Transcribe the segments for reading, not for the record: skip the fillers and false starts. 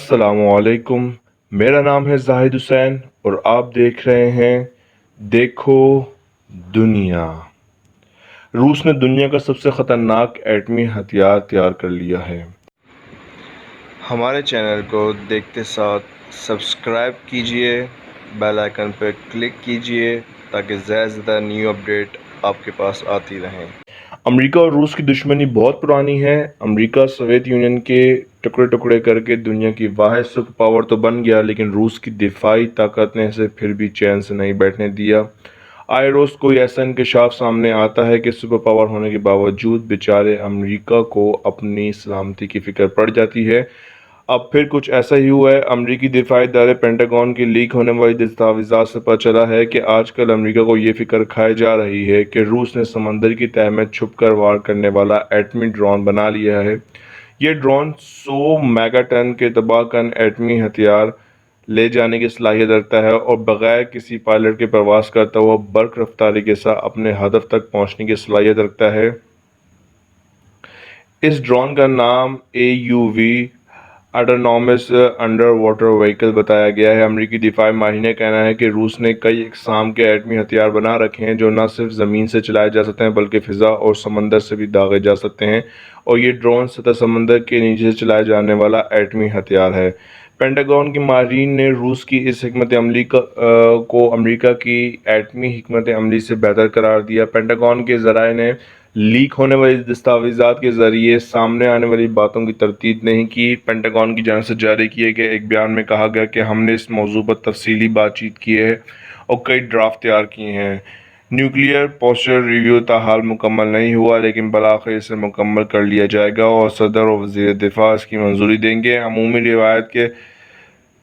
अस्सलाम वालेकुम। मेरा नाम है जाहिद हुसैन और आप देख रहे हैं देखो दुनिया। रूस ने दुनिया का सबसे ख़तरनाक एटमी हथियार तैयार कर लिया है। हमारे चैनल को देखते साथ सब्सक्राइब कीजिए, बेल आइकन पर क्लिक कीजिए ताकि ज़्यादा से ज़्यादा न्यू अपडेट आपके पास आती रहें। अमेरिका और रूस की दुश्मनी बहुत पुरानी है। अमेरिका सोवियत यूनियन के टुकड़े टुकड़े करके दुनिया की वाहिद सुपर पावर तो बन गया, लेकिन रूस की दिफाई ताकत ने इसे फिर भी चैन से नहीं बैठने दिया। आए रोज कोई ऐसा इंकशाफ सामने आता है कि सुपर पावर होने के बावजूद बेचारे अमेरिका को अपनी सलामती की फिक्र पड़ जाती है। अब फिर कुछ ऐसा ही हुआ है। अमरीकी दिफाई इदारे पेंटागन की लीक होने वाली दस्तावेज़ात से पता चला है कि आजकल अमेरिका को ये फिक्र खाई जा रही है कि रूस ने समंदर की तह में छुपकर वार करने वाला एटमी ड्रोन बना लिया है। ये ड्रोन 100 मेगाटन के तबाहकन एटमी हथियार ले जाने की सलाहियत रखता है और बगैर किसी पायलट के प्रवास करता हुआ बर्क रफ्तारी के साथ अपने हदफ तक पहुंचने की सलाहियत रखता है। इस ड्रोन का नाम AUV autonomous under water vehicle बताया गया है। अमेरिकी दिफाई माहिर का कहना है कि रूस ने कई इकसाम के एटमी हथियार बना रखे हैं जो न सिर्फ ज़मीन से चलाए जा सकते हैं बल्कि फ़िज़ा और समंदर से भी दागे जा सकते हैं, और ये ड्रोन सतह समंदर के नीचे से चलाए जाने वाला एटमी हथियार है। पेंटागन के माहिरीन ने रूस की इस हिकमत अमली को अमेरिका की एटमी हिकमत अमली से बेहतर करार दिया। पेंटागन के ज़राए ने लीक होने वाली दस्तावेज़ात के ज़रिए सामने आने वाली बातों की तरतीब नहीं की। पेंटागन की जानिब से जारी किए गए एक बयान में कहा गया कि हमने इस मौजू पर तफसीली बातचीत की है और कई ड्राफ्ट तैयार किए हैं। न्यूक्लियर पोस्टर रिव्यू ताहाल मुकम्मल नहीं हुआ, लेकिन बलाखिर इसे मुकम्मल कर लिया जाएगा और सदर और वज़ीर दिफा इसकी मंजूरी देंगे। अमूमी रिवायत के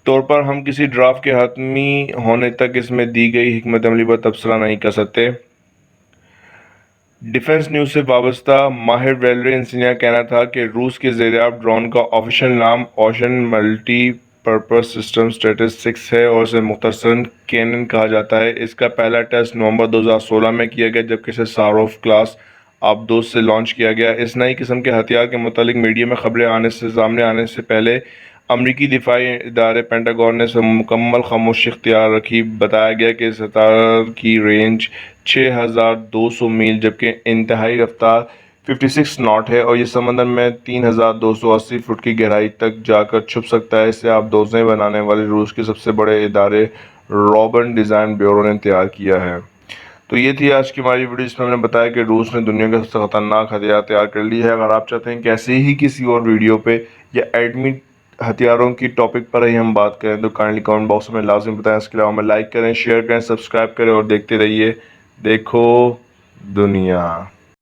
तौर पर हम किसी ड्राफ्ट के हतमी होने तक इसमें दी गई हिकमत अमली पर तबसरा नहीं कर सकते। डिफेंस न्यूज़ से वाबस्ता माहिर वैलेरी इंसिनिया का कहना था कि रूस के ज़ेर-ए-आब ड्रोन का ऑफिशियल नाम ocean multi purpose system status 6 है और इसे मुख्तसरन कैनन कहा जाता है। इसका पहला टेस्ट नवंबर 2016 में किया गया, जबकि इसे सारोफ क्लास आबदोस से लॉन्च किया गया। इस नई किस्म के हथियार के मुतालिक मीडिया में खबरें सामने आने से पहले अमरीकी दिफाई इदारे पेंटागन ने मुकम्मल खामोशी इख्तियार रखी। बताया गया कि इस हथियार की रेंज 6200 मील जबकि इंतहाई रफ्तार 56 नॉट है और ये समंदर में 3280 फुट की गहराई तक जाकर छुप सकता है। इसे आबदोसें बनाने वाले रूस के सबसे बड़े इदारे रॉबर्ट डिज़ाइन ब्यूरो ने तैयार किया है। तो ये थी आज की हमारी वीडियो, जिसमें हमने बताया कि रूस ने दुनिया का सबसे खतरनाक हथियार तैयार कर लिया है। अगर आप चाहते हैं कि ऐसे ही किसी और वीडियो पे या एटमी हथियारों की टॉपिक पर ही हम बात करें तो काइंडली कमेंट बॉक्स में लाजमी बताएं। इसके अलावा हमें लाइक करें, शेयर करें, सब्सक्राइब करें और देखते रहिए देखो दुनिया।